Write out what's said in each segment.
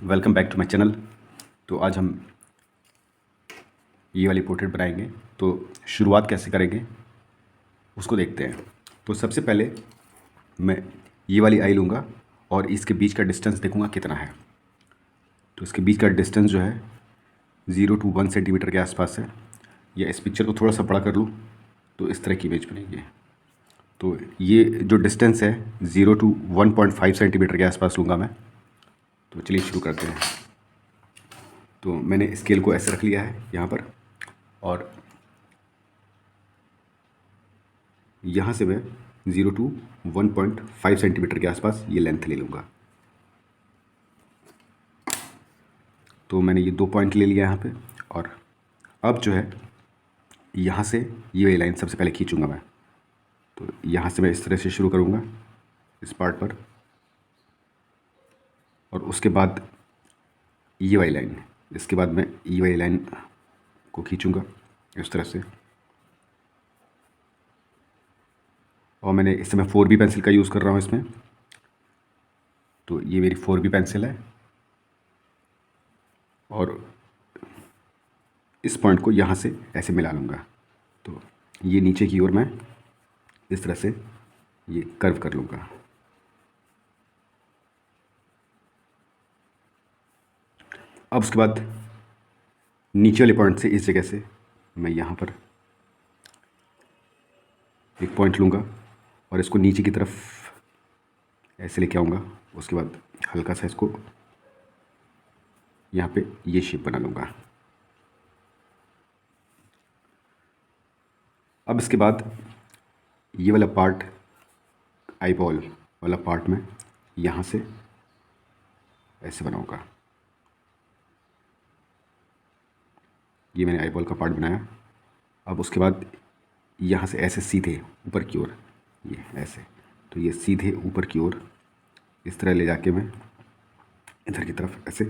Welcome back to my channel. तो आज हम ये वाली पोर्ट्रेट बनाएंगे। तो शुरुआत कैसे करेंगे उसको देखते हैं। तो सबसे पहले मैं ये वाली आई लूँगा और इसके बीच का डिस्टेंस देखूँगा कितना है। तो इसके बीच का डिस्टेंस जो है 0 to 1 सेंटीमीटर के आसपास है। या इस पिक्चर को थोड़ा सा बड़ा कर लूँ तो इस तरह की इमेज बनेगी। तो ये जो डिस्टेंस है 0 to 1.5 सेंटीमीटर के आसपास लूँगा मैं। तो चलिए शुरू करते हैं। तो मैंने स्केल को ऐसे रख लिया है यहाँ पर, और यहाँ से मैं 0 to 1.5 सेंटीमीटर के आसपास ये लेंथ ले लूँगा। तो मैंने ये 2 पॉइंट ले लिया यहाँ पे, और अब जो है यहाँ से ये लाइन सबसे पहले खींचूँगा मैं। तो यहाँ से मैं इस तरह से शुरू करूँगा इस पार्ट पर, और उसके बाद ये वाली लाइन, इसके बाद मैं ये वाली लाइन को खींचूँगा इस तरह से। और मैंने इस समय 4B पेंसिल का यूज़ कर रहा हूँ इसमें। तो ये मेरी 4B पेंसिल है, और इस पॉइंट को यहाँ से ऐसे मिला लूँगा। तो ये नीचे की ओर मैं इस तरह से ये कर्व कर लूँगा। अब उसके बाद नीचे वाले पॉइंट से इस जगह से मैं यहाँ पर एक पॉइंट लूँगा और इसको नीचे की तरफ ऐसे लेके आऊँगा। उसके बाद हल्का सा इसको यहाँ पे ये शेप बना लूँगा। अब इसके बाद ये वाला पार्ट, आईबॉल वाला पार्ट में यहाँ से ऐसे बनाऊँगा। ये मैंने आईबॉल का पार्ट बनाया। अब उसके बाद यहाँ से ऐसे सीधे ऊपर की ओर, ये ऐसे, तो ये सीधे ऊपर की ओर इस तरह ले जाके मैं इधर की तरफ ऐसे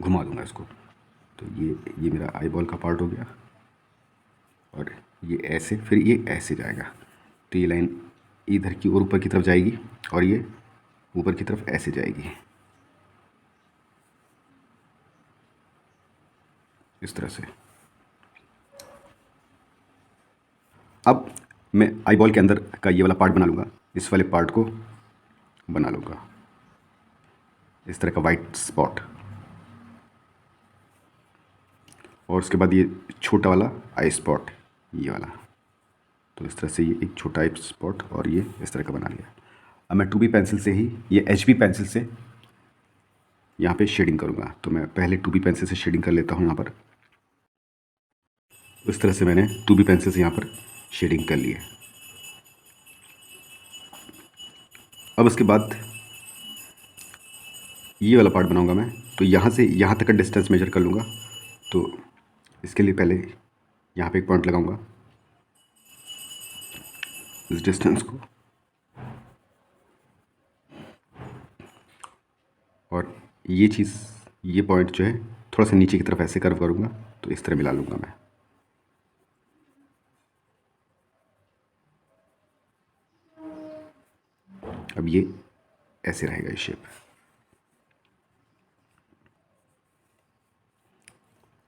घुमा दूँगा इसको। तो ये मेरा आईबॉल का पार्ट हो गया, और ये ऐसे, फिर ये ऐसे जाएगा। तो ये लाइन इधर की ओर ऊपर की तरफ जाएगी, और ये ऊपर की तरफ ऐसे जाएगी इस तरह से। अब मैं आईबॉल के अंदर का ये वाला पार्ट बना लूँगा। इस वाले पार्ट को बना लूँगा इस तरह का वाइट स्पॉट, और उसके बाद ये छोटा वाला आई स्पॉट, ये वाला। तो इस तरह से ये एक छोटा आई स्पॉट और ये इस तरह का बना लिया। अब मैं 2B पेंसिल से ही, ये HB पेंसिल से यहाँ पे शेडिंग करूँगा। तो मैं पहले 2B पेंसिल से शेडिंग कर लेता हूँ यहाँ पर। इस तरह से मैंने 2B पेंसिल से यहाँ पर शेडिंग कर ली है। अब उसके बाद ये वाला पार्ट बनाऊंगा मैं। तो यहाँ से यहाँ तक का डिस्टेंस मेजर कर लूँगा। तो इसके लिए पहले यहाँ पे एक पॉइंट लगाऊंगा, इस डिस्टेंस को, और ये चीज़, ये पॉइंट जो है थोड़ा सा नीचे की तरफ ऐसे कर्व करूँगा। तो इस तरह मिला लूँगा मैं। अब ये ऐसे रहेगा ये शेप।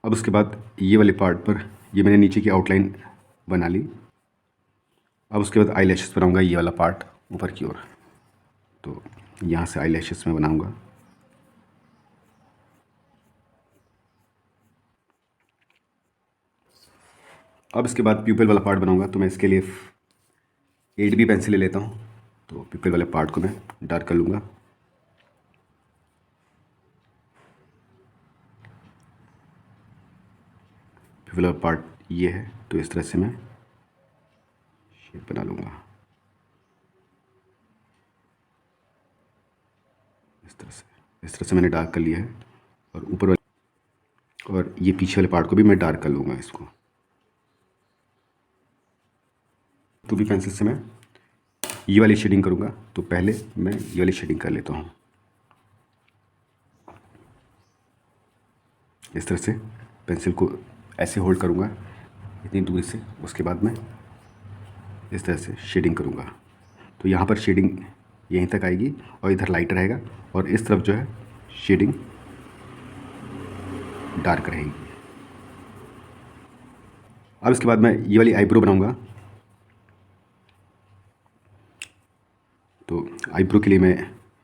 अब उसके बाद ये वाले पार्ट पर ये मैंने नीचे की आउटलाइन बना ली। अब उसके बाद आई लैशेस बनाऊँगा, ये वाला पार्ट ऊपर की ओर। तो यहाँ से आई लैशेस में बनाऊँगा। अब इसके बाद प्यूपिल वाला पार्ट बनाऊँगा। तो मैं इसके लिए 8B पेंसिल ले लेता हूँ। तो प्यूपिल वाले पार्ट को मैं डार्क कर लूँगा। प्यूपिल वाला पार्ट ये है, तो इस तरह से मैं शेप बना लूँगा इस तरह से मैंने डार्क कर लिया है। और ऊपर वाले और ये पीछे वाले पार्ट को भी मैं डार्क कर लूँगा इसको। 2B पेंसिल से मैं ये वाली शेडिंग करूँगा। तो पहले मैं ये वाली शेडिंग कर लेता हूँ इस तरह से। पेंसिल को ऐसे होल्ड करूँगा इतनी दूरी से, उसके बाद मैं इस तरह से शेडिंग करूँगा। तो यहाँ पर शेडिंग यहीं तक आएगी, और इधर लाइट रहेगा, और इस तरफ जो है शेडिंग डार्क रहेगी। अब इसके बाद मैं ये वाली आईब्रो बनाऊंगा। तो आईब्रो के लिए मैं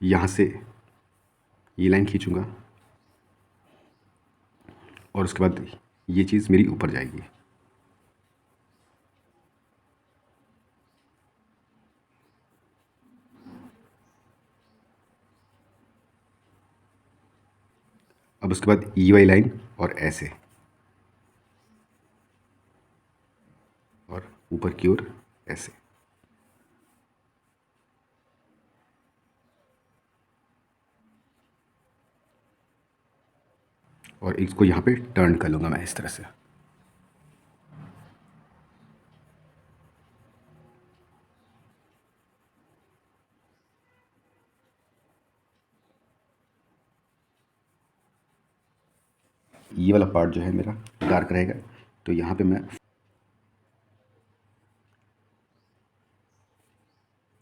यहाँ से ये लाइन खींचूंगा और उसके बाद ये चीज़ मेरी ऊपर जाएगी। अब उसके बाद ये वाली लाइन और ऐसे, और ऊपर की ओर ऐसे। और इसको यहाँ पे टर्न कर लूँगा मैं इस तरह से। ये वाला पार्ट जो है मेरा डार्क रहेगा, तो यहाँ पे मैं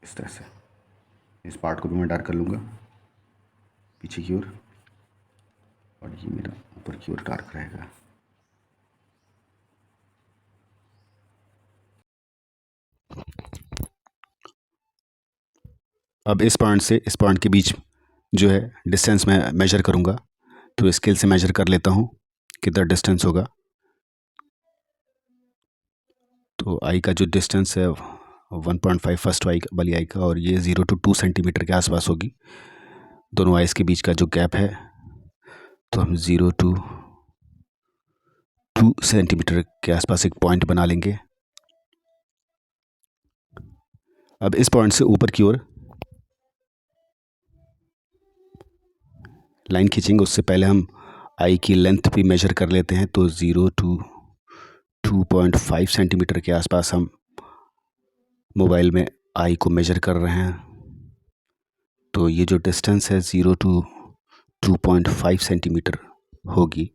इस तरह से इस पार्ट को भी मैं डार्क कर लूँगा पीछे की ओर, और ये मेरा ऊपर की ओर डार्क रहेगा। अब इस पॉइंट से इस पॉइंट के बीच जो है डिस्टेंस मैं मेजर करूँगा। तो स्केल से मेजर कर लेता हूँ कितना डिस्टेंस होगा। तो आई का जो डिस्टेंस है 1.5 फर्स्ट आई वाली आई का, और ये 0 to 2 सेंटीमीटर के आसपास होगी। दोनों आइस के बीच का जो गैप है, तो हम 0 to 2 सेंटीमीटर के आसपास एक पॉइंट बना लेंगे। अब इस पॉइंट से ऊपर की ओर लाइन खींचेंगे। उससे पहले हम आई की लेंथ भी मेजर कर लेते हैं। तो 0 to 2.5 सेंटीमीटर के आसपास हम मोबाइल में आई को मेजर कर रहे हैं। तो ये जो डिस्टेंस है 0 to 2.5 सेंटीमीटर होगी।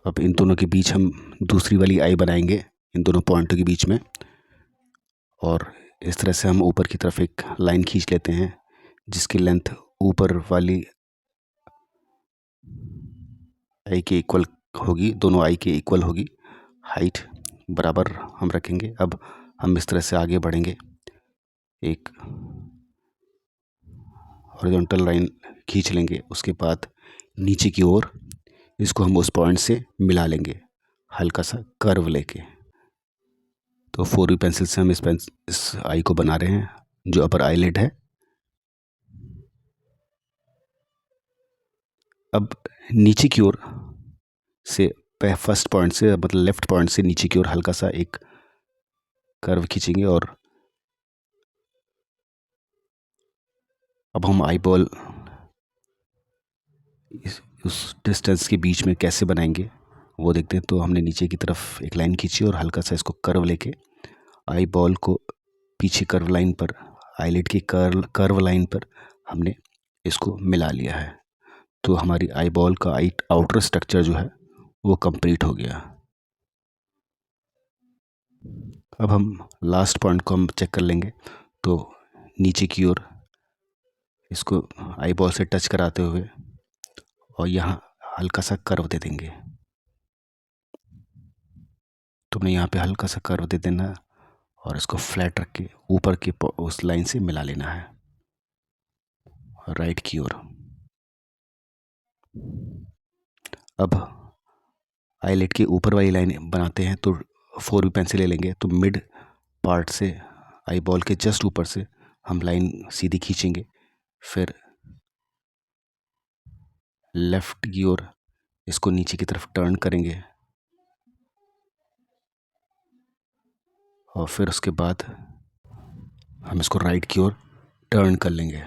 अब इन दोनों के बीच हम दूसरी वाली आई बनाएंगे, इन दोनों पॉइंटों के बीच में। और इस तरह से हम ऊपर की तरफ एक लाइन खींच लेते हैं जिसकी लेंथ ऊपर वाली आई के इक्वल होगी, दोनों आई के इक्वल होगी। हाइट बराबर हम रखेंगे। अब हम इस तरह से आगे बढ़ेंगे, एक हॉरिजॉन्टल लाइन खींच लेंगे। उसके बाद नीचे की ओर इसको हम उस पॉइंट से मिला लेंगे हल्का सा कर्व लेके। तो 4B पेंसिल से हम इस आई को बना रहे हैं जो अपर आईलिड है। अब नीचे की ओर से फर्स्ट पॉइंट से, मतलब लेफ्ट पॉइंट से नीचे की ओर हल्का सा एक कर्व खींचेंगे। और अब हम आई बॉल उस डिस्टेंस के बीच में कैसे बनाएंगे वो देखते हैं। तो हमने नीचे की तरफ एक लाइन खींची और हल्का सा इसको कर्व लेके आई बॉल को पीछे कर्व लाइन पर, आईलिड की कर्व लाइन पर हमने इसको मिला लिया है। तो हमारी आई बॉल का आउटर स्ट्रक्चर जो है वो कंप्लीट हो गया। अब हम लास्ट पॉइंट को हम चेक कर लेंगे। तो नीचे की ओर इसको आई बॉल से टच कराते हुए और यहाँ हल्का सा कर्व दे देंगे। तुमने यहाँ पे हल्का सा कर्व दे देना है और इसको फ्लैट रख के ऊपर के उस लाइन से मिला लेना है राइट की ओर। अब आईलेट के ऊपर वाली लाइन बनाते हैं। तो 4B पेंसिल ले लेंगे। तो मिड पार्ट से आई बॉल के जस्ट ऊपर से हम लाइन सीधी खींचेंगे, फिर लेफ्ट की ओर इसको नीचे की तरफ टर्न करेंगे और फिर उसके बाद हम इसको राइट की ओर टर्न कर लेंगे।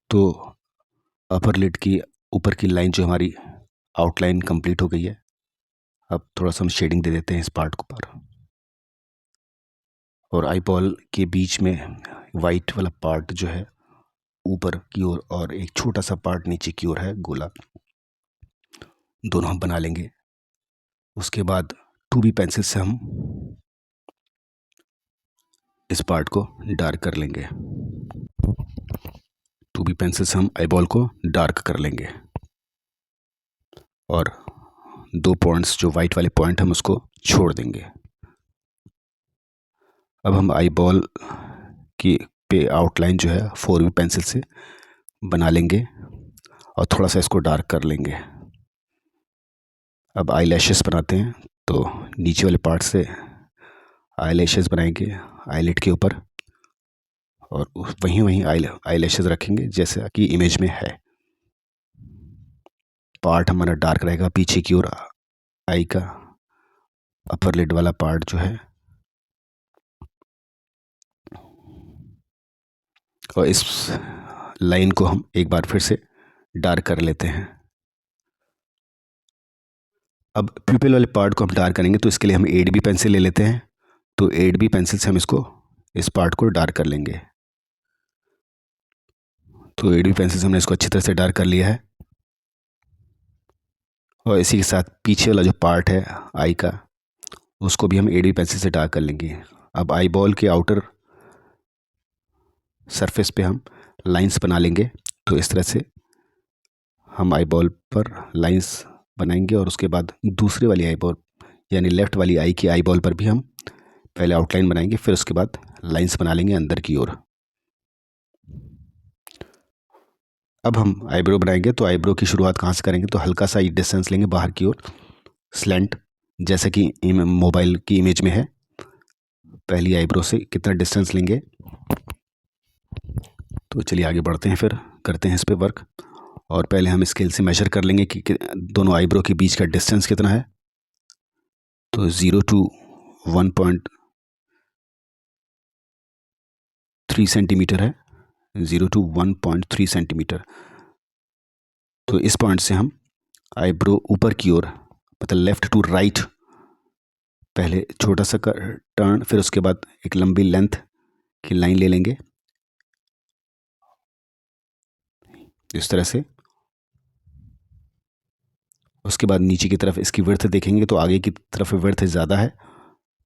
तो अपर लिड की ऊपर की लाइन जो हमारी आउटलाइन कंप्लीट हो गई है। अब थोड़ा सा हम शेडिंग दे देते हैं इस पार्ट को पर, और आई बॉल के बीच में वाइट वाला पार्ट जो है ऊपर की ओर और एक छोटा सा पार्ट नीचे की ओर है गोला, दोनों हम बना लेंगे। उसके बाद 2B पेंसिल से हम इस पार्ट को डार्क कर लेंगे। टू बी पेंसिल से हम आई बॉल को डार्क कर लेंगे और 2 पॉइंट्स जो वाइट वाले पॉइंट हम उसको छोड़ देंगे। अब हम आई बॉल की पे आउटलाइन जो है 4B पेंसिल से बना लेंगे और थोड़ा सा इसको डार्क कर लेंगे। अब आई लैशेस बनाते हैं, तो नीचे वाले पार्ट से आई लैशेस बनाएंगे आईलिड के ऊपर और वहीं आई लैशेस रखेंगे जैसा कि इमेज में है। पार्ट हमारा डार्क रहेगा पीछे की ओर, आई का अपर लिड वाला पार्ट जो है, और इस लाइन को हम एक बार फिर से डार्क कर लेते हैं। अब प्यूपिल वाले पार्ट को हम डार्क करेंगे, तो इसके लिए हम 8B पेंसिल ले लेते हैं। तो 8B पेंसिल से हम इस पार्ट को डार्क कर लेंगे। तो 8B पेंसिल से हमने इसको अच्छी तरह से डार्क कर लिया है और इसी के साथ पीछे वाला जो पार्ट है आई का, उसको भी हम 8B पेंसिल से डार्क कर लेंगे। अब आई बॉल के आउटर सरफेस पे हम लाइंस बना लेंगे। तो इस तरह से हम आई बॉल पर लाइंस बनाएंगे और उसके बाद दूसरे वाली आई बॉल यानी लेफ़्ट वाली आई की आई बॉल पर भी हम पहले आउटलाइन बनाएंगे, फिर उसके बाद लाइंस बना लेंगे अंदर की ओर। अब हम आईब्रो बनाएंगे, तो आईब्रो की शुरुआत कहाँ से करेंगे, तो हल्का सा डिस्टेंस लेंगे बाहर की ओर, स्लैंट, जैसे कि मोबाइल की इमेज में है। पहली आईब्रो से कितना डिस्टेंस लेंगे, तो चलिए आगे बढ़ते हैं, फिर करते हैं इस पर वर्क। और पहले हम स्केल से मेजर कर लेंगे कि दोनों आईब्रो के बीच का डिस्टेंस कितना है। तो 0 to 1.3 सेंटीमीटर है, 0 to 1.3 सेंटीमीटर। तो इस पॉइंट से हम आईब्रो ऊपर की ओर, मतलब लेफ़्ट टू राइट, पहले छोटा सा टर्न, फिर उसके बाद एक लंबी लेंथ की लाइन ले लेंगे इस तरह से। उसके बाद नीचे की तरफ इसकी विड्थ देखेंगे, तो आगे की तरफ विड्थ ज़्यादा है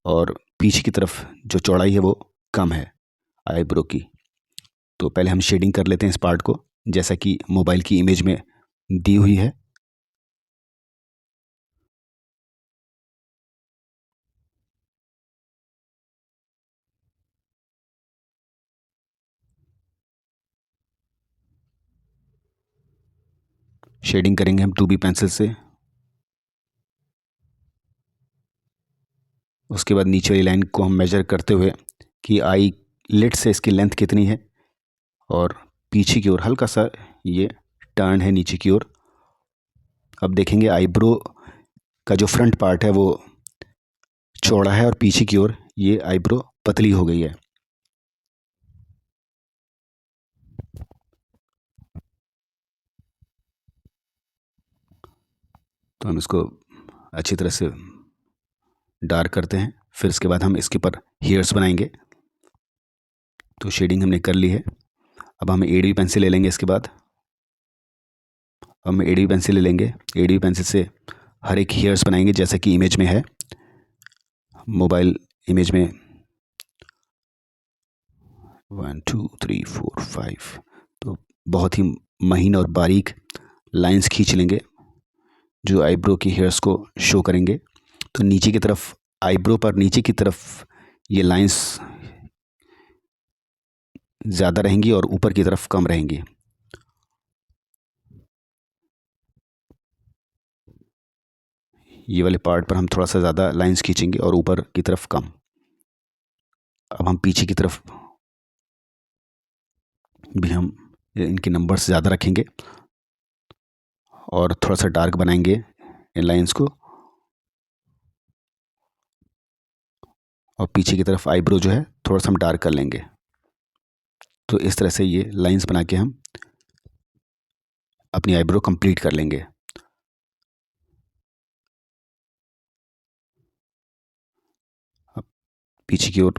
और पीछे की तरफ जो चौड़ाई है वो कम है आईब्रो की। तो पहले हम शेडिंग कर लेते हैं इस पार्ट को, जैसा कि मोबाइल की इमेज में दी हुई है। शेडिंग करेंगे हम 2B पेंसिल से। उसके बाद नीचे वाली लाइन को हम मेजर करते हुए कि आई लिड से इसकी लेंथ कितनी है, और पीछे की ओर हल्का सा ये टर्न है नीचे की ओर। अब देखेंगे आईब्रो का जो फ्रंट पार्ट है वो चौड़ा है और पीछे की ओर ये आईब्रो पतली हो गई है। तो हम इसको अच्छी तरह से डार्क करते हैं, फिर इसके बाद हम इसके ऊपर हेयर्स बनाएंगे। तो शेडिंग हमने कर ली है। अब हम 8B पेंसिल ले लेंगे। इसके बाद हम 8B पेंसिल ले लेंगे। 8B पेंसिल से हर एक हेयर्स बनाएंगे जैसा कि इमेज में है, मोबाइल इमेज में 1 2 3 4 5। तो बहुत ही महीन और बारीक लाइंस खींच लेंगे जो आईब्रो की हेयर्स को शो करेंगे। तो नीचे की तरफ आईब्रो पर नीचे की तरफ ये लाइंस ज़्यादा रहेंगी और ऊपर की तरफ कम रहेंगी। ये वाले पार्ट पर हम थोड़ा सा ज़्यादा लाइंस खींचेंगे और ऊपर की तरफ कम। अब हम पीछे की तरफ भी हम इनके नंबर्स ज़्यादा रखेंगे और थोड़ा सा डार्क बनाएंगे इन लाइंस को, और पीछे की तरफ आईब्रो जो है थोड़ा सा हम डार्क कर लेंगे। तो इस तरह से ये लाइंस बना के हम अपनी आईब्रो कंप्लीट कर लेंगे। अब पीछे की ओर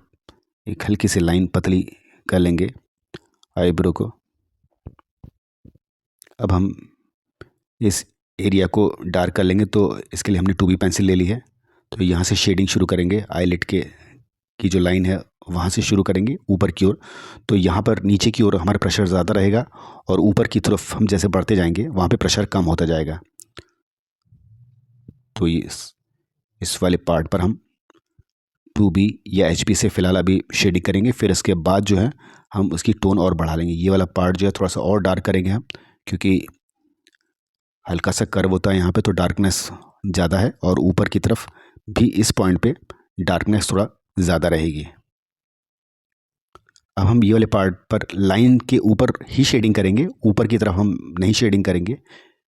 एक हल्की सी लाइन पतली कर लेंगे आईब्रो को। अब हम इस एरिया को डार्क कर लेंगे, तो इसके लिए हमने 2B पेंसिल ले ली है। तो यहाँ से शेडिंग शुरू करेंगे। आईलिड के की जो लाइन है वहाँ से शुरू करेंगे ऊपर की ओर। तो यहाँ पर नीचे की ओर हमारा प्रेशर ज़्यादा रहेगा और ऊपर की तरफ हम जैसे बढ़ते जाएंगे वहाँ पे प्रेशर कम होता जाएगा। तो ये इस वाले पार्ट पर हम 2B या HP से फ़िलहाल अभी शेडिंग करेंगे, फिर इसके बाद जो है हम उसकी टोन और बढ़ा लेंगे। ये वाला पार्ट जो है थोड़ा सा और डार्क करेंगे हम, क्योंकि हल्का सा कर्व होता है यहाँ पे, तो डार्कनेस ज़्यादा है और ऊपर की तरफ भी इस पॉइंट पे डार्कनेस थोड़ा ज़्यादा रहेगी। अब हम ये वाले पार्ट पर लाइन के ऊपर ही शेडिंग करेंगे, ऊपर की तरफ हम नहीं शेडिंग करेंगे,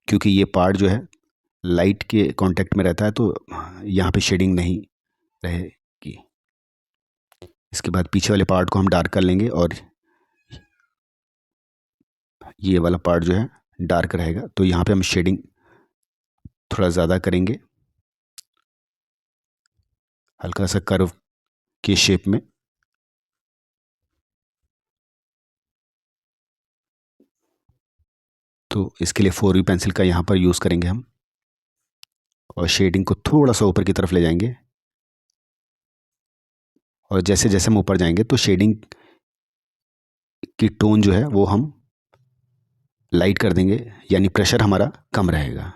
क्योंकि ये पार्ट जो है लाइट के कांटेक्ट में रहता है, तो यहाँ पे शेडिंग नहीं रहेगी। इसके बाद पीछे वाले पार्ट को हम डार्क कर लेंगे और ये वाला पार्ट जो है डार्क रहेगा। तो यहाँ पे हम शेडिंग थोड़ा ज़्यादा करेंगे, हल्का सा कर्व के शेप में। तो इसके लिए 4B पेंसिल का यहाँ पर यूज़ करेंगे हम और शेडिंग को थोड़ा सा ऊपर की तरफ ले जाएंगे। और जैसे जैसे हम ऊपर जाएंगे तो शेडिंग की टोन जो है वो हम लाइट कर देंगे, यानी प्रेशर हमारा कम रहेगा।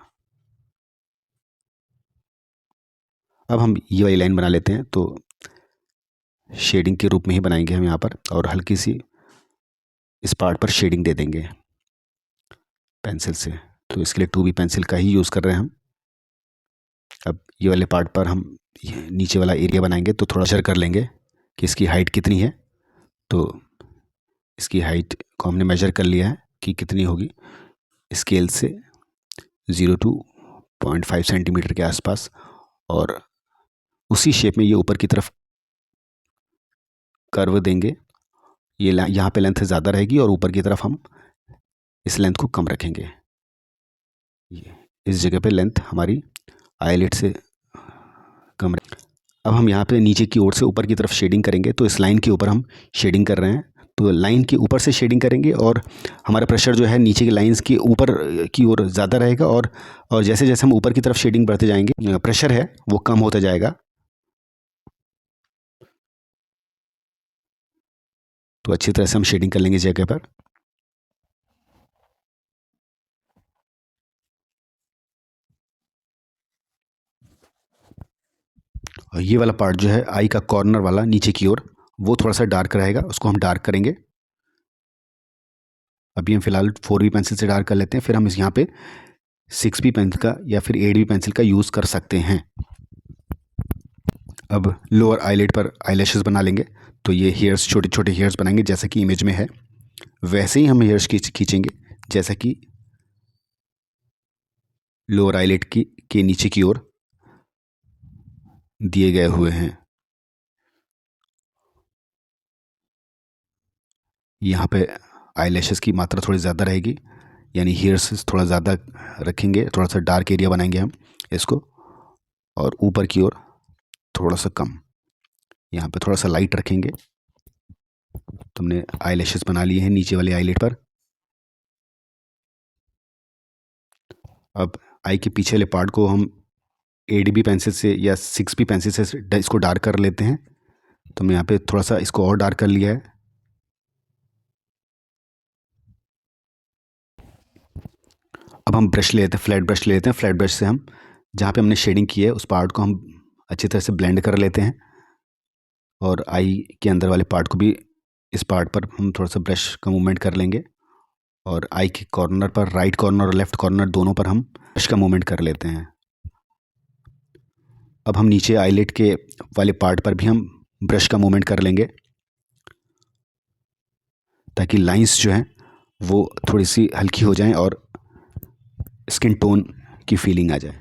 अब हम ये वाली लाइन बना लेते हैं, तो शेडिंग के रूप में ही बनाएंगे हम यहाँ पर, और हल्की सी इस पार्ट पर शेडिंग दे देंगे पेंसिल से। तो इसके लिए 2B पेंसिल का ही यूज़ कर रहे हैं हम। अब ये वाले पार्ट पर हम नीचे वाला एरिया बनाएंगे, तो थोड़ा मेजर कर लेंगे कि इसकी हाइट कितनी है। तो इसकी हाइट को हमने मेजर कर लिया है कि कितनी होगी, स्केल से 0 to 0.5 सेंटीमीटर के आसपास। और उसी शेप में ये ऊपर की तरफ कर्व देंगे। ये यहाँ पे लेंथ ज़्यादा रहेगी और ऊपर की तरफ हम इस लेंथ को कम रखेंगे। ये इस जगह पे लेंथ हमारी आईलेट से कम। अब हम यहाँ पे नीचे की ओर से ऊपर की तरफ शेडिंग करेंगे, तो इस लाइन के ऊपर हम शेडिंग कर रहे हैं। तो लाइन के ऊपर से शेडिंग करेंगे और हमारा प्रेशर जो है नीचे की लाइंस के ऊपर की ओर ज़्यादा रहेगा, और जैसे जैसे हम ऊपर की तरफ शेडिंग बढ़ते जाएंगे प्रेशर है वो कम होता जाएगा। तो अच्छी तरह से हम शेडिंग कर लेंगे इस जगह पर। और ये वाला पार्ट जो है आई का कॉर्नर वाला नीचे की ओर, वो थोड़ा सा डार्क रहेगा, उसको हम डार्क करेंगे। अभी हम फिलहाल 4B पेंसिल से डार्क कर लेते हैं, फिर हम इस यहाँ पे 6B पेंसिल का या फिर 8B पेंसिल का यूज़ कर सकते हैं। अब लोअर आईलेट पर आईलैशेस बना लेंगे। तो ये हेयर्स, छोटे छोटे हेयर्स बनाएंगे जैसा कि इमेज में है, वैसे ही हम हेयर्स खींचेंगे जैसा कि लोअर आईलेट की के नीचे की ओर दिए गए हुए हैं। यहाँ पे आईलैशेस की मात्रा थोड़ी ज़्यादा रहेगी, यानी हेयर्स थोड़ा ज़्यादा रखेंगे, थोड़ा सा डार्क एरिया बनाएंगे हम इसको, और ऊपर की ओर थोड़ा सा कम, यहाँ पे थोड़ा सा लाइट रखेंगे। तुमने आईलैशेस बना लिए हैं नीचे वाले आईलेट पर। अब आई के पीछे वाले पार्ट को हम 8B पेंसिल से या 6B पेंसिल से इसको डार्क कर लेते हैं। तो मैं यहाँ पे थोड़ा सा इसको और डार्क कर लिया है। अब हम ब्रश ले लेते हैं, फ्लैट ब्रश ले लेते हैं। फ्लैट ब्रश से हम जहाँ पे हमने शेडिंग की है उस पार्ट को हम अच्छी तरह से ब्लेंड कर लेते हैं, और आई के अंदर वाले पार्ट को भी इस पार्ट पर हम थोड़ा सा ब्रश का मूवमेंट कर लेंगे, और आई के कॉर्नर पर, राइट कॉर्नर और लेफ्ट कॉर्नर दोनों पर हम ब्रश का मूवमेंट कर लेते हैं। अब हम नीचे आईलेट के वाले पार्ट पर भी हम ब्रश का मूवमेंट कर लेंगे, ताकि लाइंस जो हैं वो थोड़ी सी हल्की हो जाएं और स्किन टोन की फीलिंग आ जाए।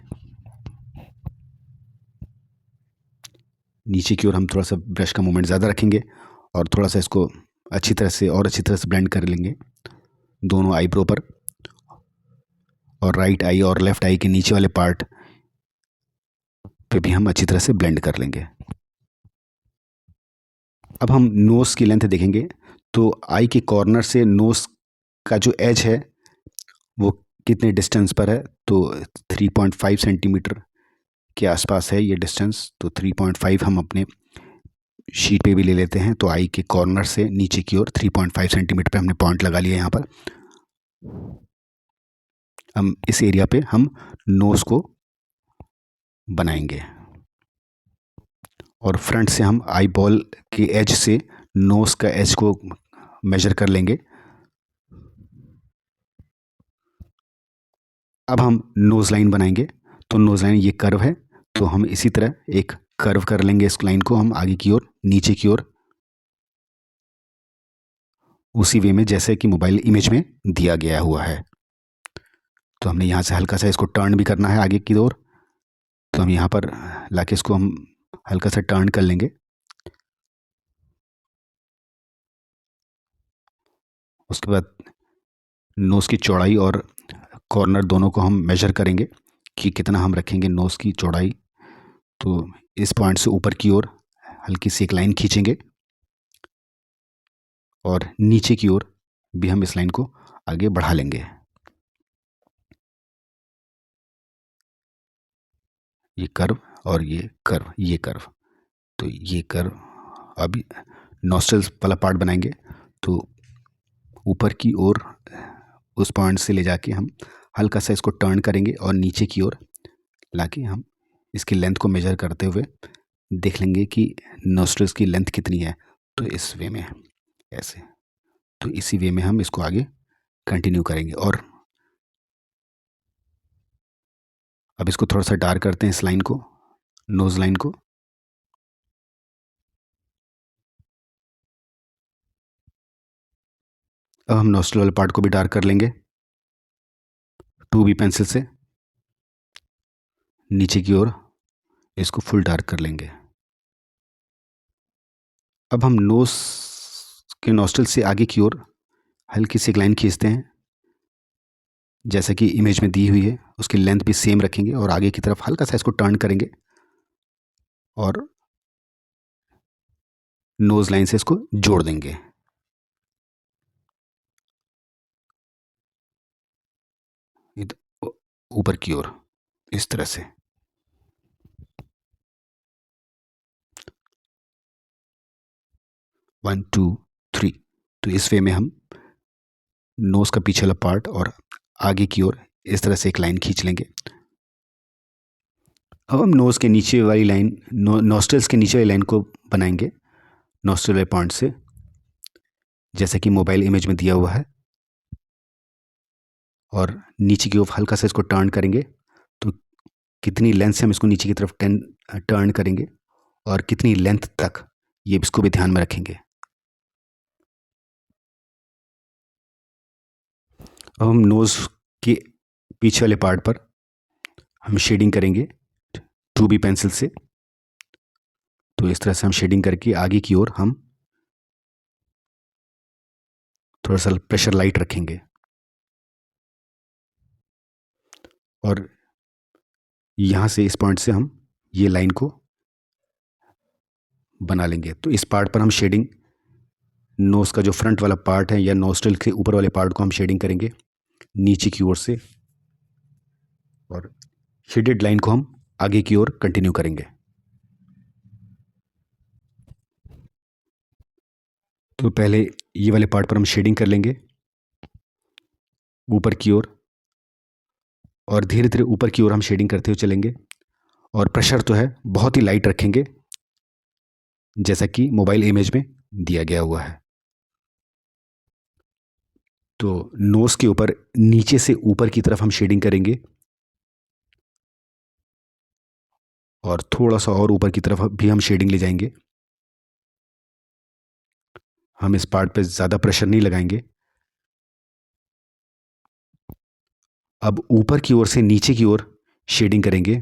नीचे की ओर हम थोड़ा सा ब्रश का मूवमेंट ज़्यादा रखेंगे और थोड़ा सा इसको अच्छी तरह से ब्लेंड कर लेंगे दोनों आईब्रो पर, और राइट आई और लेफ्ट आई के नीचे वाले पार्ट पे भी हम अच्छी तरह से ब्लेंड कर लेंगे। अब हम नोज़ की लेंथ देखेंगे, तो आई के कॉर्नर से नोज़ का जो एज है वो कितने डिस्टेंस पर है। तो 3.5 सेंटीमीटर के आसपास है ये डिस्टेंस। तो 3.5 हम अपने शीट पे भी ले लेते हैं। तो आई के कॉर्नर से नीचे की ओर 3.5 सेंटीमीटर पे हमने पॉइंट लगा लिया यहाँ पर। हम इस एरिया पे हम नोज़ को बनाएंगे और फ्रंट से हम आई बॉल के एज से नोज़ का एज को मेजर कर लेंगे। अब हम नोज़ लाइन बनाएंगे। तो नोज़ लाइन ये कर्व है, तो हम इसी तरह एक कर्व कर लेंगे इस लाइन को हम आगे की ओर, नीचे की ओर, उसी वे में जैसे कि मोबाइल इमेज में दिया गया हुआ है। तो हमने यहाँ से हल्का सा इसको टर्न भी करना है आगे की ओर। तो हम यहाँ पर लाके इसको हम हल्का सा टर्न कर लेंगे। उसके बाद नोज़ की चौड़ाई और कॉर्नर दोनों को हम मेजर करेंगे कि कितना हम रखेंगे नोज़ की चौड़ाई। तो इस पॉइंट से ऊपर की ओर हल्की सी एक लाइन खींचेंगे और नीचे की ओर भी हम इस लाइन को आगे बढ़ा लेंगे। ये कर्व और ये कर्व, ये कर्व, तो ये कर्व। अभी नॉस्ट्रल्स वाला पार्ट बनाएंगे। तो ऊपर की ओर उस पॉइंट से ले जाके हम हल्का सा इसको टर्न करेंगे और नीचे की ओर लाके हम इसकी लेंथ को मेजर करते हुए देख लेंगे कि नॉस्ट्रल्स की लेंथ कितनी है। तो इस वे में ऐसे, तो इसी वे में हम इसको आगे कंटिन्यू करेंगे। और अब इसको थोड़ा सा डार्क करते हैं इस लाइन को, नोज़ लाइन को। अब हम नॉस्ट्रल वाले पार्ट को भी डार्क कर लेंगे 2B पेंसिल से। नीचे की ओर इसको फुल डार्क कर लेंगे। अब हम नोज़ के नॉस्ट्रल से आगे की ओर हल्की सी एक लाइन खींचते हैं जैसा कि इमेज में दी हुई है। उसकी लेंथ भी सेम रखेंगे और आगे की तरफ हल्का सा इसको टर्न करेंगे और नोज़ लाइन से इसको जोड़ देंगे। ऊपर की ओर इस तरह से। One two three. तो इस वे में हम नोज़ का पीछे वाला पार्ट और आगे की ओर इस तरह से एक लाइन खींच लेंगे। अब हम नोज़ के नीचे वाली लाइन, नॉस्ट्रल्स के नीचे वाली लाइन को बनाएंगे नॉस्ट्रल वाले पॉइंट से, जैसे कि मोबाइल इमेज में दिया हुआ है। और नीचे की ओर हल्का सा इसको टर्न करेंगे। तो कितनी लेंथ से हम इसको नीचे की तरफ टर्न करेंगे और कितनी लेंथ तक, ये इसको भी ध्यान में रखेंगे। अब हम नोज़ के पीछे वाले पार्ट पर हम शेडिंग करेंगे 2B पेंसिल से। तो इस तरह से हम शेडिंग करके आगे की ओर हम थोड़ा सा प्रेशर लाइट रखेंगे और यहाँ से इस पॉइंट से हम ये लाइन को बना लेंगे। तो इस पार्ट पर हम शेडिंग, नोज़ का जो फ्रंट वाला पार्ट है या नोस्ट्रल के ऊपर वाले पार्ट को हम शेडिंग करेंगे नीचे की ओर से, और शेडेड लाइन को हम आगे की ओर कंटिन्यू करेंगे। तो पहले ये वाले पार्ट पर हम शेडिंग कर लेंगे ऊपर की ओर, और धीरे धीरे ऊपर की ओर हम शेडिंग करते हुए चलेंगे। और प्रेशर तो है बहुत ही लाइट रखेंगे जैसा कि मोबाइल इमेज में दिया गया हुआ है। तो नोज़ के ऊपर नीचे से ऊपर की तरफ हम शेडिंग करेंगे और थोड़ा सा और ऊपर की तरफ भी हम शेडिंग ले जाएंगे। हम इस पार्ट पे ज़्यादा प्रेशर नहीं लगाएंगे। अब ऊपर की ओर से नीचे की ओर शेडिंग करेंगे,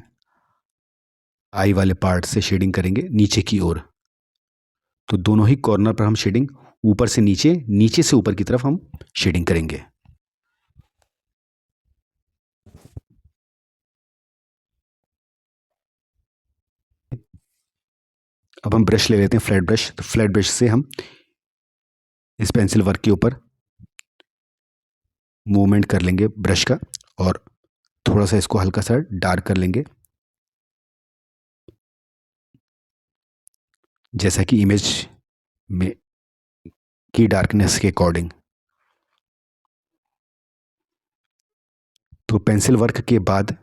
आई वाले पार्ट से शेडिंग करेंगे नीचे की ओर। तो दोनों ही कॉर्नर पर हम शेडिंग ऊपर से नीचे, नीचे से ऊपर की तरफ हम शेडिंग करेंगे। अब हम ब्रश ले लेते हैं, फ्लैट ब्रश। तो फ्लैट ब्रश से हम इस पेंसिल वर्क के ऊपर मूवमेंट कर लेंगे ब्रश का और थोड़ा सा इसको हल्का सा डार्क कर लेंगे जैसा कि इमेज में की डार्कनेस के अकॉर्डिंग। तो पेंसिल वर्क के बाद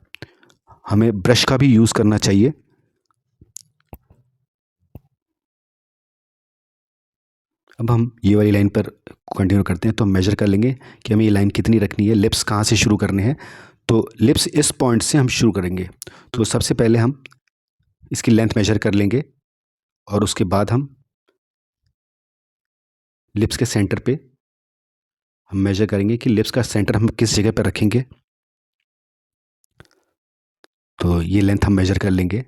हमें ब्रश का भी यूज़ करना चाहिए। अब हम ये वाली लाइन पर कंटिन्यू करते हैं, तो हम मेजर कर लेंगे कि हमें ये लाइन कितनी रखनी है, लिप्स कहाँ से शुरू करने हैं। तो लिप्स इस पॉइंट से हम शुरू करेंगे। तो सबसे पहले हम इसकी लेंथ मेजर कर लेंगे और उसके बाद हम लिप्स के सेंटर पे हम मेजर करेंगे कि लिप्स का सेंटर हम किस जगह पर रखेंगे। तो ये लेंथ हम मेजर कर लेंगे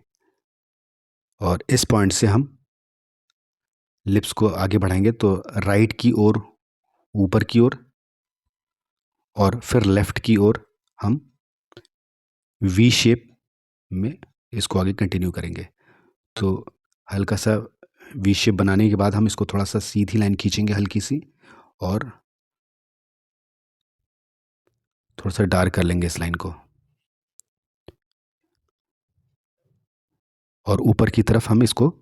और इस पॉइंट से हम लिप्स को आगे बढ़ाएंगे, तो राइट की ओर, ऊपर की ओर और फिर लेफ़्ट की ओर हम वी शेप में इसको आगे कंटिन्यू करेंगे। तो हल्का सा वी शेप बनाने के बाद हम इसको थोड़ा सा सीधी लाइन खींचेंगे हल्की सी, और थोड़ा सा डार्क कर लेंगे इस लाइन को, और ऊपर की तरफ हम इसको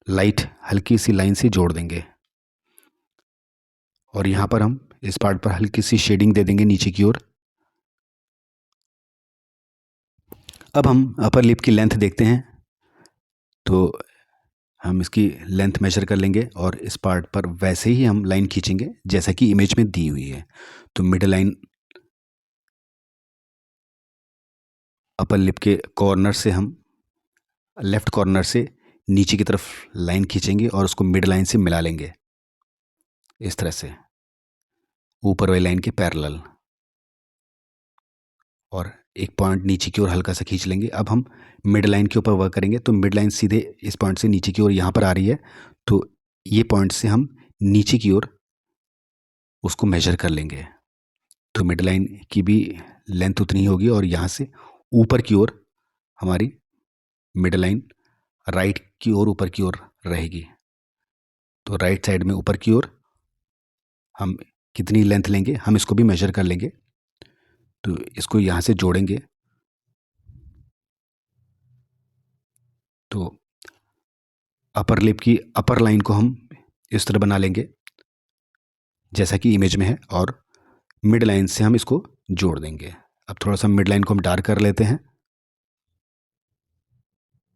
लाइट हल्की सी लाइन से जोड़ देंगे। और यहाँ पर हम इस पार्ट पर हल्की सी शेडिंग दे देंगे नीचे की ओर। अब हम अपर लिप की लेंथ देखते हैं, तो हम इसकी लेंथ मेजर कर लेंगे और इस पार्ट पर वैसे ही हम लाइन खींचेंगे जैसा कि इमेज में दी हुई है। तो मिड लाइन अपर लिप के कॉर्नर से हम लेफ़्ट कॉर्नर से नीचे की तरफ लाइन खींचेंगे और उसको मिड लाइन से मिला लेंगे इस तरह से, ऊपर वाली लाइन के पैरेलल, और एक पॉइंट नीचे की ओर हल्का सा खींच लेंगे। अब हम मिड लाइन के ऊपर वर्क करेंगे, तो मिड लाइन सीधे इस पॉइंट से नीचे की ओर यहाँ पर आ रही है, तो ये पॉइंट से हम नीचे की ओर उसको मेजर कर लेंगे। तो मिड लाइन की भी लेंथ उतनी ही होगी और यहाँ से ऊपर की ओर हमारी मिड लाइन राइट की ओर ऊपर की ओर रहेगी। तो राइट साइड में ऊपर की ओर हम कितनी लेंथ लेंगे हम इसको भी मेजर कर लेंगे। तो इसको यहाँ से जोड़ेंगे, तो अपर लिप की अपर लाइन को हम इस तरह बना लेंगे जैसा कि इमेज में है, और मिड लाइन से हम इसको जोड़ देंगे। अब थोड़ा सा मिड लाइन को हम डार्क कर लेते हैं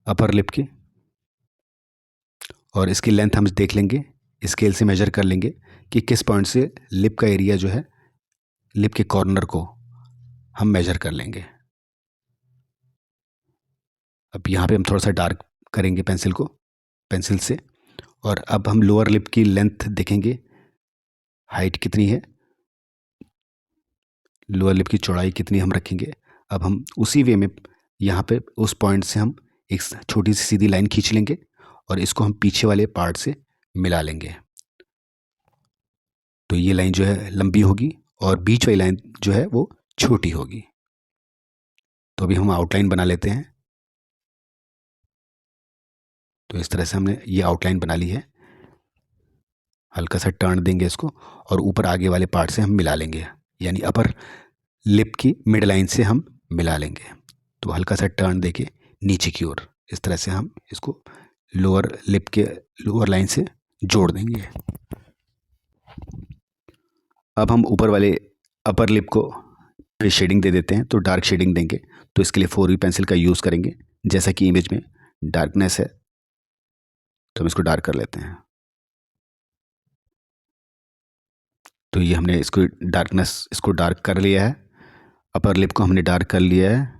अपर लिप की, और इसकी लेंथ हम देख लेंगे, स्केल से मेजर कर लेंगे कि किस पॉइंट से लिप का एरिया जो है, लिप के कॉर्नर को हम मेजर कर लेंगे। अब यहाँ पे हम थोड़ा सा डार्क करेंगे पेंसिल से, और अब हम लोअर लिप की लेंथ देखेंगे, हाइट कितनी है, लोअर लिप की चौड़ाई कितनी हम रखेंगे। अब हम उसी वे में यहाँ पे उस पॉइंट से हम एक छोटी सी सीधी लाइन खींच लेंगे और इसको हम पीछे वाले पार्ट से मिला लेंगे। तो ये लाइन जो है लंबी होगी और बीच वाली लाइन जो है वो छोटी होगी। तो अभी हम आउटलाइन बना लेते हैं। तो इस तरह से हमने ये आउटलाइन बना ली है। हल्का सा टर्न देंगे इसको और ऊपर आगे वाले पार्ट से हम मिला लेंगे, यानी अपर लिप की मिड लाइन से हम मिला लेंगे। तो हल्का सा टर्न देके नीचे की ओर इस तरह से हम इसको लोअर लिप के लोअर लाइन से जोड़ देंगे। अब हम ऊपर वाले अपर लिप को पे शेडिंग दे देते हैं, तो डार्क शेडिंग देंगे। तो इसके लिए 4B पेंसिल का यूज़ करेंगे, जैसा कि इमेज में डार्कनेस है तो हम इसको डार्क कर लेते हैं। तो ये हमने इसको डार्क कर लिया है, अपर लिप को हमने डार्क कर लिया है।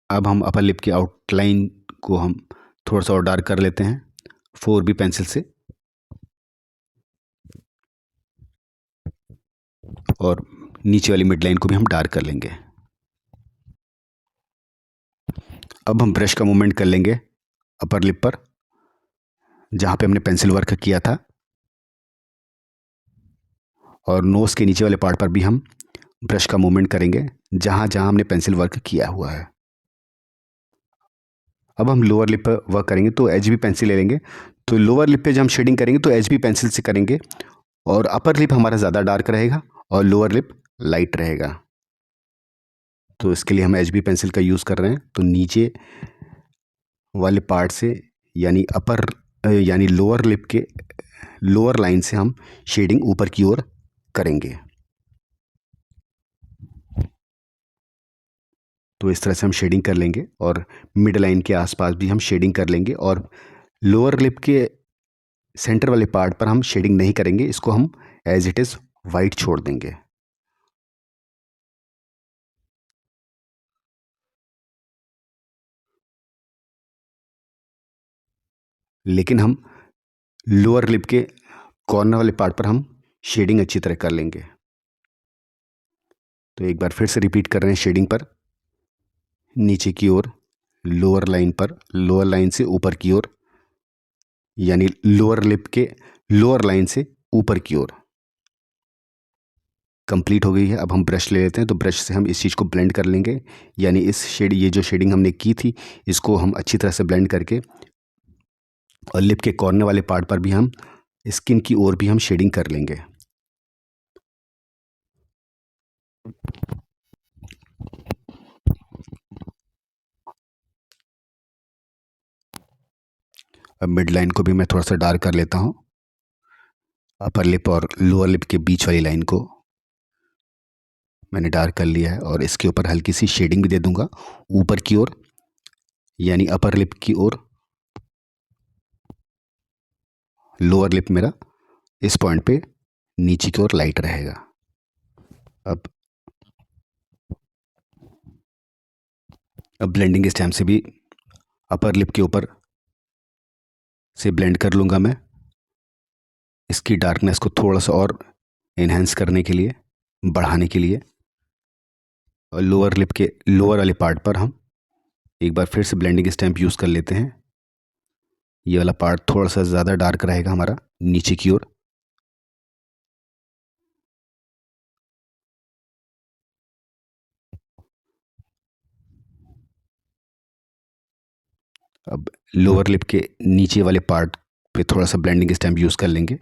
अब हम अपर लिप की आउटलाइन को हम थोड़ा सा और डार्क कर लेते हैं 4B पेंसिल से, और नीचे वाली मिड लाइन को भी हम डार्क कर लेंगे। अब हम ब्रश का मूवमेंट कर लेंगे अपर लिप पर, जहाँ पे हमने पेंसिल वर्क किया था, और नोज़ के नीचे वाले पार्ट पर भी हम ब्रश का मूवमेंट करेंगे जहाँ जहाँ हमने पेंसिल वर्क किया हुआ है। अब हम लोअर लिप पर वर्क करेंगे, तो HB पेंसिल ले लेंगे। तो लोअर लिप पे जब हम शेडिंग करेंगे तो HB पेंसिल से करेंगे, और अपर लिप हमारा ज़्यादा डार्क रहेगा और लोअर लिप लाइट रहेगा। तो इसके लिए हम HB पेंसिल का यूज़ कर रहे हैं। तो नीचे वाले पार्ट से यानी यानी लोअर लिप के लोअर लाइन से हम शेडिंग ऊपर की ओर करेंगे। तो इस तरह से हम शेडिंग कर लेंगे और मिड लाइन के आसपास भी हम शेडिंग कर लेंगे, और लोअर लिप के सेंटर वाले पार्ट पर हम शेडिंग नहीं करेंगे, इसको हम एज इट इज़ वाइट छोड़ देंगे। लेकिन हम लोअर लिप के कॉर्नर वाले पार्ट पर हम शेडिंग अच्छी तरह कर लेंगे। तो एक बार फिर से रिपीट कर रहे हैं शेडिंग पर। नीचे की ओर लोअर लाइन पर, लोअर लाइन से ऊपर की ओर, यानी लोअर लिप के लोअर लाइन से ऊपर की ओर कंप्लीट हो गई है। अब हम ब्रश ले लेते हैं, तो ब्रश से हम इस चीज़ को ब्लेंड कर लेंगे, यानी ये जो शेडिंग हमने की थी इसको हम अच्छी तरह से ब्लेंड करके, और लिप के कॉर्नर वाले पार्ट पर भी हम स्किन की ओर भी हम शेडिंग कर लेंगे। अब मिड लाइन को भी मैं थोड़ा सा डार्क कर लेता हूँ। अपर लिप और लोअर लिप के बीच वाली लाइन को मैंने डार्क कर लिया है, और इसके ऊपर हल्की सी शेडिंग भी दे दूंगा ऊपर की ओर, यानी अपर लिप की ओर। लोअर लिप मेरा इस पॉइंट पे नीचे की ओर लाइट रहेगा। अब ब्लेंडिंग स्टैम्प से भी अपर लिप के ऊपर से ब्लेंड कर लूँगा मैं, इसकी डार्कनेस को थोड़ा सा और इन्हेंस करने के लिए, बढ़ाने के लिए। और लोअर लिप के लोअर वाले पार्ट पर हम एक बार फिर से ब्लेंडिंग स्टैम्प यूज़ कर लेते हैं। ये वाला पार्ट थोड़ा सा ज़्यादा डार्क रहेगा हमारा नीचे की ओर। अब लोअर लिप के नीचे वाले पार्ट पे थोड़ा सा ब्लेंडिंग स्टैम्प यूज़ कर लेंगे।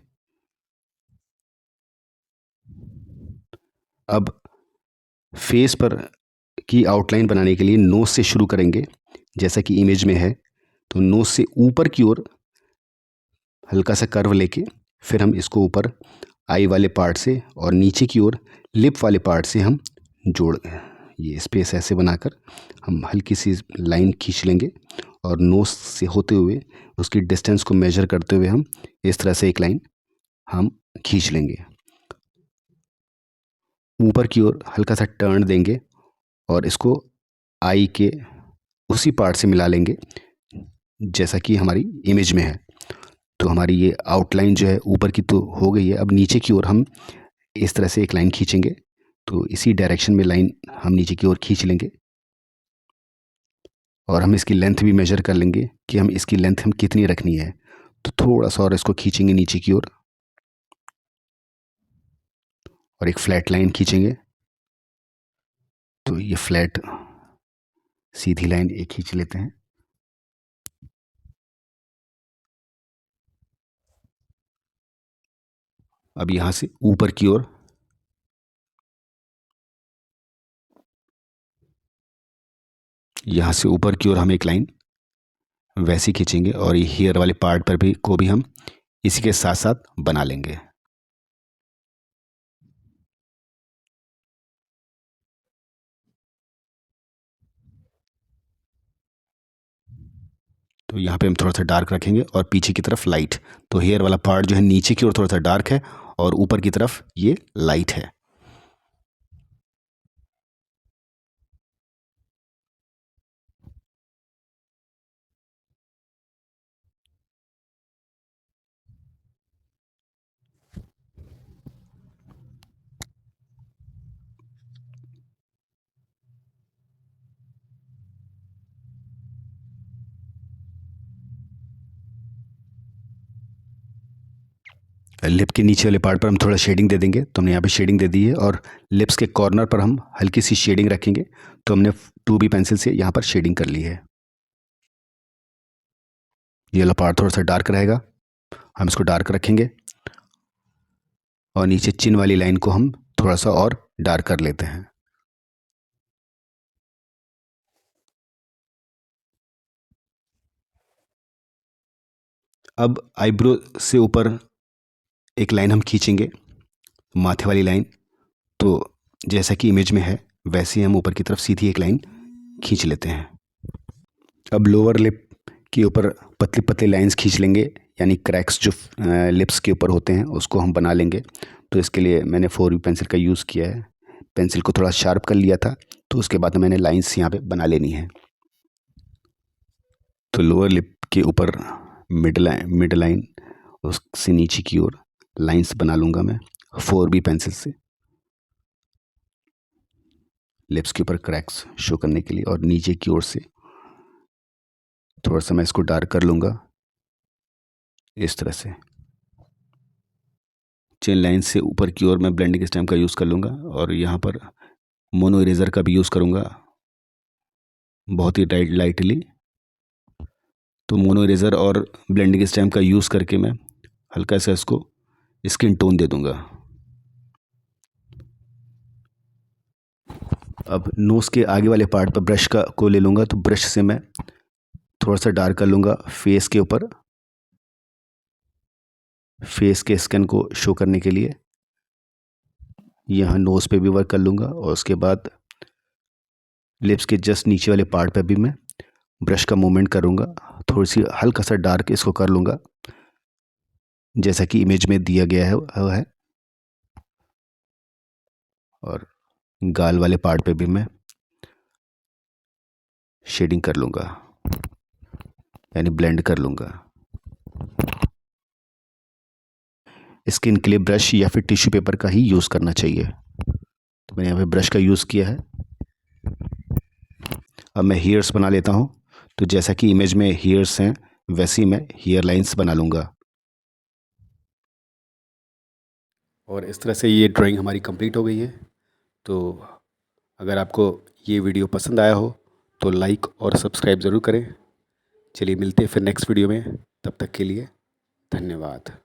अब फेस पर की आउटलाइन बनाने के लिए नोज से शुरू करेंगे, जैसा कि इमेज में है। तो नोज से ऊपर की ओर हल्का सा कर्व लेके फिर हम इसको ऊपर आई वाले पार्ट से और नीचे की ओर लिप वाले पार्ट से हम जोड़, ये स्पेस ऐसे बनाकर हम हल्की सी लाइन खींच लेंगे, और नोज से होते हुए उसकी डिस्टेंस को मेजर करते हुए हम इस तरह से एक लाइन हम खींच लेंगे। ऊपर की ओर हल्का सा टर्न देंगे और इसको आई के उसी पार्ट से मिला लेंगे जैसा कि हमारी इमेज में है। तो हमारी ये आउटलाइन जो है ऊपर की तो हो गई है। अब नीचे की ओर हम इस तरह से एक लाइन खींचेंगे, तो इसी डायरेक्शन में लाइन हम नीचे की ओर खींच लेंगे, और हम इसकी लेंथ भी मेजर कर लेंगे कि हम इसकी लेंथ हम कितनी रखनी है। तो थोड़ा सा और इसको खींचेंगे नीचे की ओर, और एक फ्लैट लाइन खींचेंगे। तो ये फ्लैट सीधी लाइन एक खींच लेते हैं। अब यहाँ से ऊपर की ओर हम एक लाइन वैसे खींचेंगे, और ये हेयर वाले पार्ट पर भी को भी हम इसी के साथ साथ बना लेंगे। तो यहाँ पे हम थोड़ा सा डार्क रखेंगे और पीछे की तरफ लाइट। तो हेयर वाला पार्ट जो है नीचे की ओर थोड़ा सा डार्क है, और ऊपर की तरफ ये लाइट है। लिप के नीचे वाले पार्ट पर हम थोड़ा शेडिंग दे देंगे, तो हमने यहाँ पे शेडिंग दे दी है, और लिप्स के कॉर्नर पर हम हल्की सी शेडिंग रखेंगे। तो हमने 2B पेंसिल से यहाँ पर शेडिंग कर ली है। ये वाला पार्ट थोड़ा सा डार्क रहेगा, हम इसको डार्क रखेंगे, और नीचे चिन वाली लाइन को हम थोड़ा सा और डार्क कर लेते हैं। अब आईब्रो से ऊपर एक लाइन हम खींचेंगे, माथे वाली लाइन। तो जैसा कि इमेज में है वैसे ही हम ऊपर की तरफ सीधी एक लाइन खींच लेते हैं। अब लोअर लिप के ऊपर पतली पतली लाइंस खींच लेंगे, यानी क्रैक्स जो लिप्स के ऊपर होते हैं उसको हम बना लेंगे। तो इसके लिए मैंने 4B पेंसिल का यूज़ किया है। पेंसिल को थोड़ा शार्प कर लिया था, तो उसके बाद मैंने लाइंस यहाँ पे बना लेनी है। तो लोअर लिप के ऊपर मिड लाइन, उससे नीचे की ओर लाइंस बना लूँगा मैं 4B पेंसिल से, लिप्स के ऊपर क्रैक्स शो करने के लिए। और नीचे की ओर से थोड़ा सा मैं इसको डार्क कर लूँगा इस तरह से। चेन लाइन से ऊपर की ओर मैं ब्लेंडिंग स्टैम्प का यूज़ कर लूँगा, और यहाँ पर मोनो इरेज़र का भी यूज़ करूँगा बहुत ही लाइटली। तो मोनो इरेज़र और ब्लेंडिंग स्टैम्प का यूज़ करके मैं हल्का सा इसको स्किन टोन दे दूँगा। अब नोज़ के आगे वाले पार्ट पर ब्रश को ले लूँगा। तो ब्रश से मैं थोड़ा सा डार्क कर लूँगा फेस के ऊपर, फेस के स्किन को शो करने के लिए। यहाँ नोज़ पे भी वर्क कर लूँगा, और उसके बाद लिप्स के जस्ट नीचे वाले पार्ट पे भी मैं ब्रश का मूवमेंट करूँगा। थोड़ी सी हल्का सा डार्क इसको कर लूँगा जैसा कि इमेज में दिया गया है। और गाल वाले पार्ट पे भी मैं शेडिंग कर लूँगा, यानी ब्लेंड कर लूँगा। स्किन के लिए ब्रश या फिर टिश्यू पेपर का ही यूज़ करना चाहिए। तो मैंने यहाँ पे ब्रश का यूज़ किया है। अब मैं हेयर्स बना लेता हूँ। तो जैसा कि इमेज में हेयर्स हैं वैसे ही मैं हेयर लाइंस बना लूँगा। और इस तरह से ये ड्राइंग हमारी कंप्लीट हो गई है। तो अगर आपको ये वीडियो पसंद आया हो तो लाइक और सब्सक्राइब ज़रूर करें। चलिए मिलते हैं फिर नेक्स्ट वीडियो में, तब तक के लिए धन्यवाद।